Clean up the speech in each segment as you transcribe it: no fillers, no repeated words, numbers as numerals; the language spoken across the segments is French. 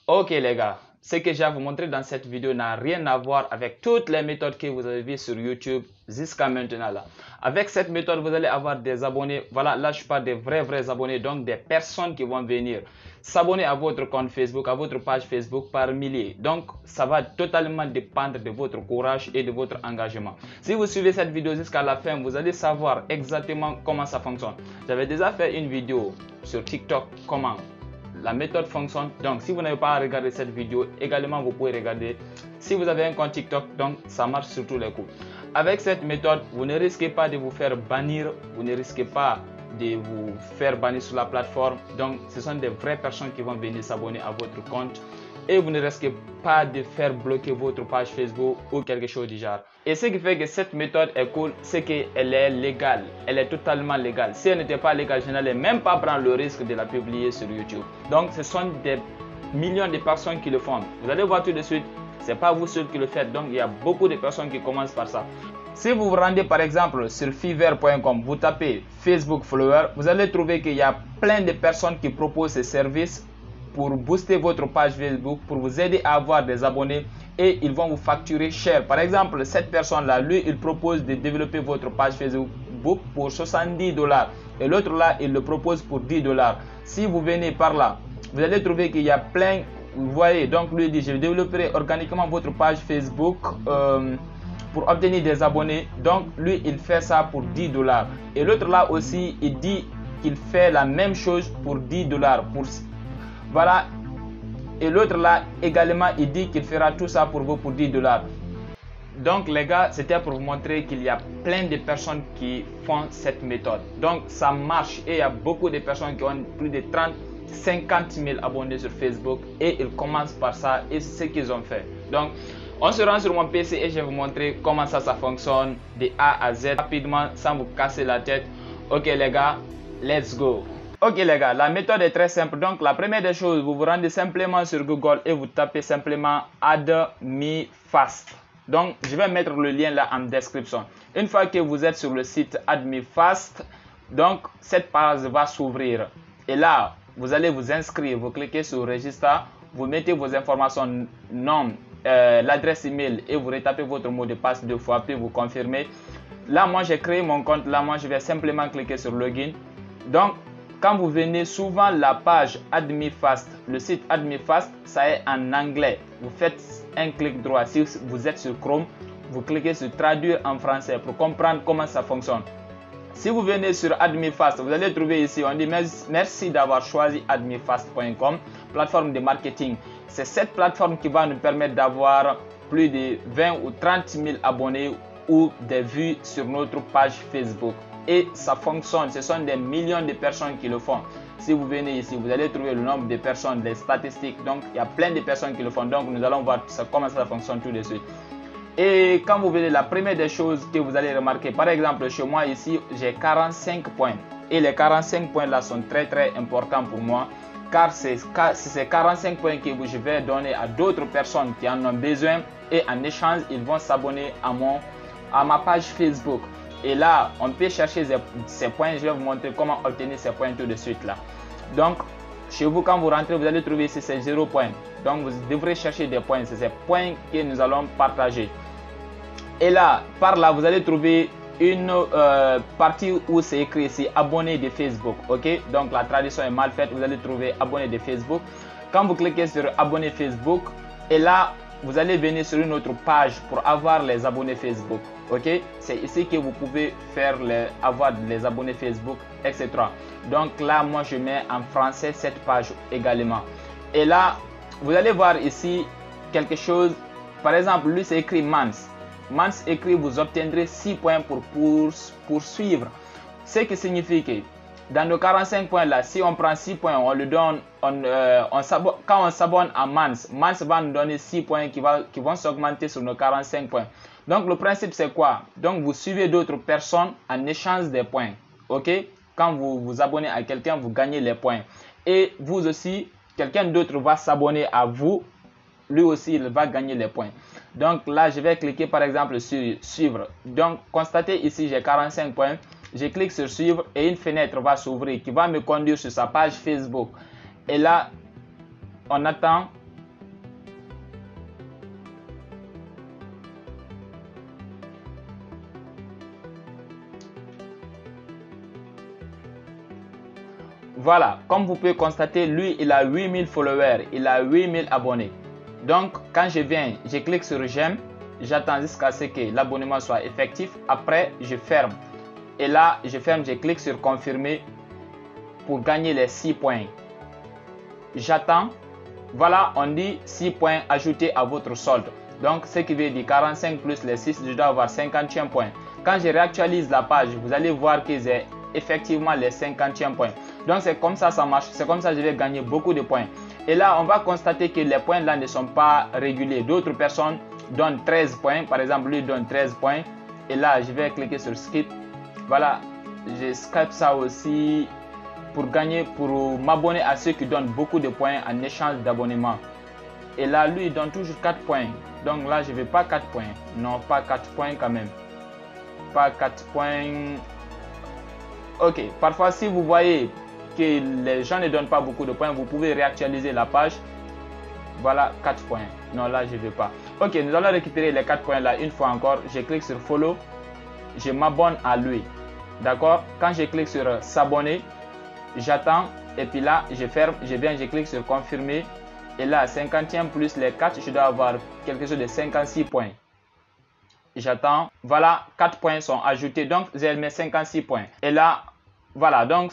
Ok les gars, ce que j'ai à vous montrer dans cette vidéo n'a rien à voir avec toutes les méthodes que vous avez vues sur YouTube jusqu'à maintenant là. Avec cette méthode, vous allez avoir des abonnés. Voilà, là je parle des vrais abonnés, donc des personnes qui vont venir s'abonner à votre compte Facebook, à votre page Facebook par milliers. Donc ça va totalement dépendre de votre courage et de votre engagement. Si vous suivez cette vidéo jusqu'à la fin, vous allez savoir exactement comment ça fonctionne. J'avais déjà fait une vidéo sur TikTok comment la méthode fonctionne. Donc si vous n'avez pas regardé cette vidéo, également vous pouvez regarder si vous avez un compte TikTok. Donc ça marche sur tous les coups. Avec cette méthode, vous ne risquez pas de vous faire bannir, vous ne risquez pas de vous faire bannir sur la plateforme. Donc ce sont des vraies personnes qui vont venir s'abonner à votre compte et vous ne risquez pas de faire bloquer votre page Facebook ou quelque chose du genre. Et ce qui fait que cette méthode est cool, c'est qu'elle est légale, elle est totalement légale. Si elle n'était pas légale, je n'allais même pas prendre le risque de la publier sur YouTube. Donc ce sont des millions de personnes qui le font. Vous allez voir tout de suite, c'est pas vous seul qui le faites, donc il y a beaucoup de personnes qui commencent par ça. Si vous vous rendez par exemple sur fiverr.com, vous tapez Facebook Follower, vous allez trouver qu'il y a plein de personnes qui proposent ces services pour booster votre page Facebook, pour vous aider à avoir des abonnés et ils vont vous facturer cher. Par exemple, cette personne-là, lui, il propose de développer votre page Facebook pour 70 $. Et l'autre là, il le propose pour 10 $. Si vous venez par là, vous allez trouver qu'il y a plein, vous voyez, donc lui dit, je développerai organiquement votre page Facebook pour obtenir des abonnés. Donc lui, il fait ça pour 10 $. Et l'autre là aussi, il dit qu'il fait la même chose pour 10 $. Voilà, et l'autre là également il dit qu'il fera tout ça pour vous pour 10 $. Donc les gars, c'était pour vous montrer qu'il y a plein de personnes qui font cette méthode. Donc ça marche et il y a beaucoup de personnes qui ont plus de 50 000 abonnés sur Facebook et ils commencent par ça et c'est ce qu'ils ont fait. Donc on se rend sur mon PC et je vais vous montrer comment ça fonctionne de A à Z rapidement sans vous casser la tête. Ok les gars, let's go. Ok les gars, la méthode est très simple. Donc la première des choses, vous vous rendez simplement sur Google et vous tapez simplement AdMeFast. Donc je vais mettre le lien là en description. Une fois que vous êtes sur le site AdMeFast, donc cette page va s'ouvrir. Et là, vous allez vous inscrire, vous cliquez sur Register, vous mettez vos informations, nom, l'adresse email et vous retapez votre mot de passe 2 fois, puis vous confirmez. Là, moi j'ai créé mon compte, là moi je vais simplement cliquer sur Login. Donc quand vous venez, souvent la page AdMeFast, le site AdMeFast, ça est en anglais. Vous faites un clic droit. Si vous êtes sur Chrome, vous cliquez sur traduire en français pour comprendre comment ça fonctionne. Si vous venez sur AdMeFast, vous allez trouver ici, on dit merci d'avoir choisi admefast.com, plateforme de marketing. C'est cette plateforme qui va nous permettre d'avoir plus de 20 ou 30 000 abonnés ou des vues sur notre page Facebook. Et ça fonctionne, ce sont des millions de personnes qui le font. Si vous venez ici, vous allez trouver le nombre de personnes, les statistiques. Donc il y a plein de personnes qui le font. Donc nous allons voir comment ça fonctionne tout de suite. Et quand vous venez, la première des choses que vous allez remarquer, par exemple chez moi ici, j'ai 45 points. Et les 45 points là sont très importants pour moi. Car c'est ces 45 points que je vais donner à d'autres personnes qui en ont besoin. Et en échange, ils vont s'abonner à ma page Facebook. Et là, on peut chercher ces points. Je vais vous montrer comment obtenir ces points tout de suite là. Donc, chez vous, quand vous rentrez, vous allez trouver ici ces 0 points. Donc, vous devrez chercher des points. C'est ces points que nous allons partager. Et là, par là, vous allez trouver une partie où c'est écrit ici abonné de Facebook. Ok, donc la traduction est mal faite. Vous allez trouver abonné de Facebook. Quand vous cliquez sur abonné Facebook, et là, vous allez venir sur une autre page pour avoir les abonnés Facebook. Ok, c'est ici que vous pouvez avoir les abonnés Facebook, etc. Donc là, moi je mets en français cette page également. Et là, vous allez voir ici quelque chose. Par exemple, lui c'est écrit Mans. Mans écrit vous obtiendrez 6 points pour poursuivre. Ce qui signifie que dans nos 45 points là, si on prend 6 points, on le donne, quand on s'abonne à Mans va nous donner 6 points qui vont s'augmenter sur nos 45 points. Donc le principe c'est quoi? Donc vous suivez d'autres personnes en échange des points. Ok? Quand vous vous abonnez à quelqu'un, vous gagnez les points. Et vous aussi, quelqu'un d'autre va s'abonner à vous. Lui aussi, il va gagner les points. Donc là, je vais cliquer par exemple sur suivre. Donc constatez ici, j'ai 45 points. Je clique sur suivre et une fenêtre va s'ouvrir qui va me conduire sur sa page Facebook. Et là, on attend voilà, comme vous pouvez constater, lui, il a 8000 followers, il a 8000 abonnés. Donc, quand je viens, je clique sur j'aime, j'attends jusqu'à ce que l'abonnement soit effectif. Après, je ferme. Et là, je ferme, je clique sur confirmer pour gagner les 6 points. J'attends. Voilà, on dit 6 points ajoutés à votre solde. Donc, ce qui veut dire 45 plus les 6, je dois avoir 51 points. Quand je réactualise la page, vous allez voir que j'ai effectivement les 51 points. Donc, c'est comme ça marche. C'est comme ça que je vais gagner beaucoup de points. Et là, on va constater que les points là ne sont pas réguliers. D'autres personnes donnent 13 points. Par exemple, lui donne 13 points. Et là, je vais cliquer sur skip. Voilà, je skip ça aussi pour gagner, pour m'abonner à ceux qui donnent beaucoup de points en échange d'abonnement. Et là, lui, il donne toujours 4 points. Donc là, je ne veux pas 4 points. Non, pas 4 points quand même. Pas 4 points. Ok, parfois si vous voyez que les gens ne donnent pas beaucoup de points, vous pouvez réactualiser la page. Voilà, 4 points. Non, là, je ne veux pas. Ok, nous allons récupérer les 4 points là une fois encore. Je clique sur follow. Je m'abonne à lui. D'accord? Quand je clique sur s'abonner, j'attends. Et puis là, je ferme. Je viens, je clique sur confirmer. Et là, 51 plus les 4, je dois avoir quelque chose de 56 points. J'attends. Voilà, 4 points sont ajoutés. Donc, j'ai mes 56 points. Et là, voilà. Donc,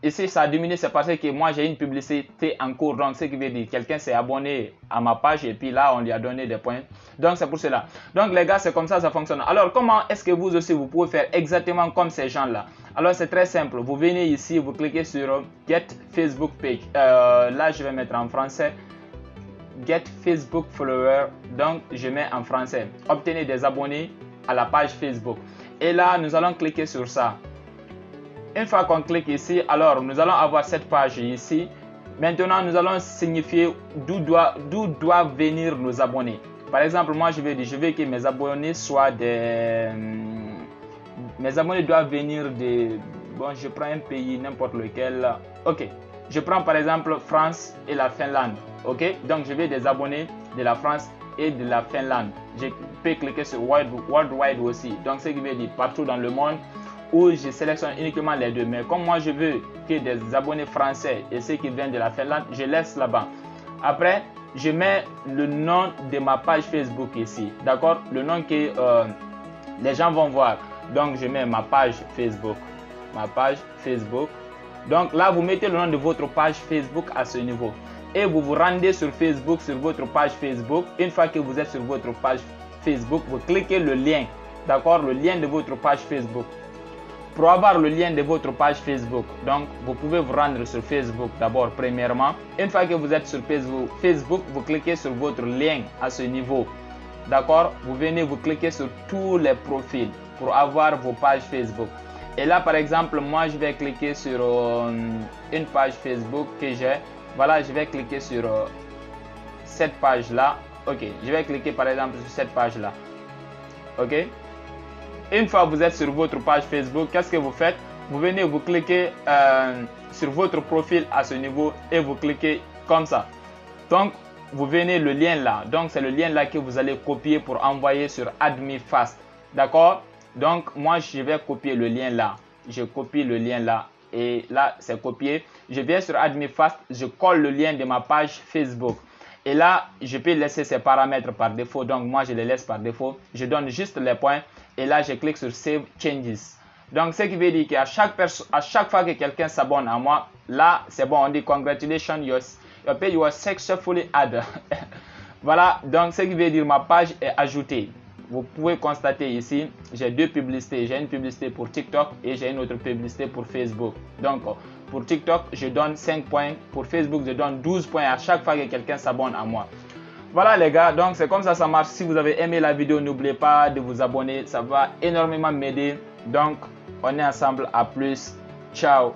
ici, ça a diminué. C'est parce que moi, j'ai une publicité en cours. Donc, ce qui veut dire quelqu'un s'est abonné à ma page. Et puis là, on lui a donné des points. Donc, c'est pour cela. Donc, les gars, c'est comme ça fonctionne. Alors, comment est-ce que vous aussi, vous pouvez faire exactement comme ces gens-là? Alors, c'est très simple. Vous venez ici, vous cliquez sur Get Facebook Page. Là, je vais mettre en français. Get Facebook Follower, donc je mets en français. Obtenez des abonnés à la page Facebook. Et là, nous allons cliquer sur ça. Une fois qu'on clique ici, alors nous allons avoir cette page ici. Maintenant, nous allons signifier d'où doivent venir nos abonnés. Par exemple, moi, je veux que mes abonnés soient des... Mes abonnés doivent venir de... Bon, je prends un pays, n'importe lequel. Ok, je prends par exemple France et la Finlande. Ok, donc je vais des abonnés de la France et de la Finlande. Je peux cliquer sur Worldwide aussi. Donc, ce qui veut dire partout dans le monde, où je sélectionne uniquement les deux. Mais comme moi, je veux que des abonnés français et ceux qui viennent de la Finlande, je laisse là-bas. Après, je mets le nom de ma page Facebook ici. D'accord? Le nom que les gens vont voir. Donc, je mets ma page Facebook. Ma page Facebook. Donc, là, vous mettez le nom de votre page Facebook à ce niveau. Et vous vous rendez sur Facebook, sur votre page Facebook. Une fois que vous êtes sur votre page Facebook, vous cliquez le lien. D'accord? Le lien de votre page Facebook. Pour avoir le lien de votre page Facebook, donc vous pouvez vous rendre sur Facebook d'abord premièrement. Une fois que vous êtes sur Facebook, vous cliquez sur votre lien à ce niveau. D'accord? Vous venez, vous cliquez sur tous les profils pour avoir vos pages Facebook. Et là, par exemple, moi, je vais cliquer sur une page Facebook que j'ai. Voilà, je vais cliquer sur cette page-là. Ok, je vais cliquer par exemple sur cette page-là. Ok? Une fois que vous êtes sur votre page Facebook, qu'est-ce que vous faites? Vous venez, vous cliquez sur votre profil à ce niveau et vous cliquez comme ça. Donc, vous venez le lien là. Donc, c'est le lien là que vous allez copier pour envoyer sur AdmeFast. D'accord? Donc, moi, je vais copier le lien là. Je copie le lien là. Et là, c'est copié. Je viens sur AdmeFast, je colle le lien de ma page Facebook. Et là, je peux laisser ces paramètres par défaut. Donc, moi, je les laisse par défaut. Je donne juste les points. Et là, je clique sur Save Changes. Donc, ce qui veut dire qu'à chaque fois que quelqu'un s'abonne à moi, là, c'est bon. On dit Congratulations, your page was successfully added. Voilà. Donc, ce qui veut dire ma page est ajoutée. Vous pouvez constater ici, j'ai deux publicités. J'ai une publicité pour TikTok et j'ai une autre publicité pour Facebook. Donc, pour TikTok, je donne 5 points. Pour Facebook, je donne 12 points à chaque fois que quelqu'un s'abonne à moi. Voilà les gars, donc c'est comme ça marche. Si vous avez aimé la vidéo, n'oubliez pas de vous abonner. Ça va énormément m'aider. Donc, on est ensemble. À plus. Ciao.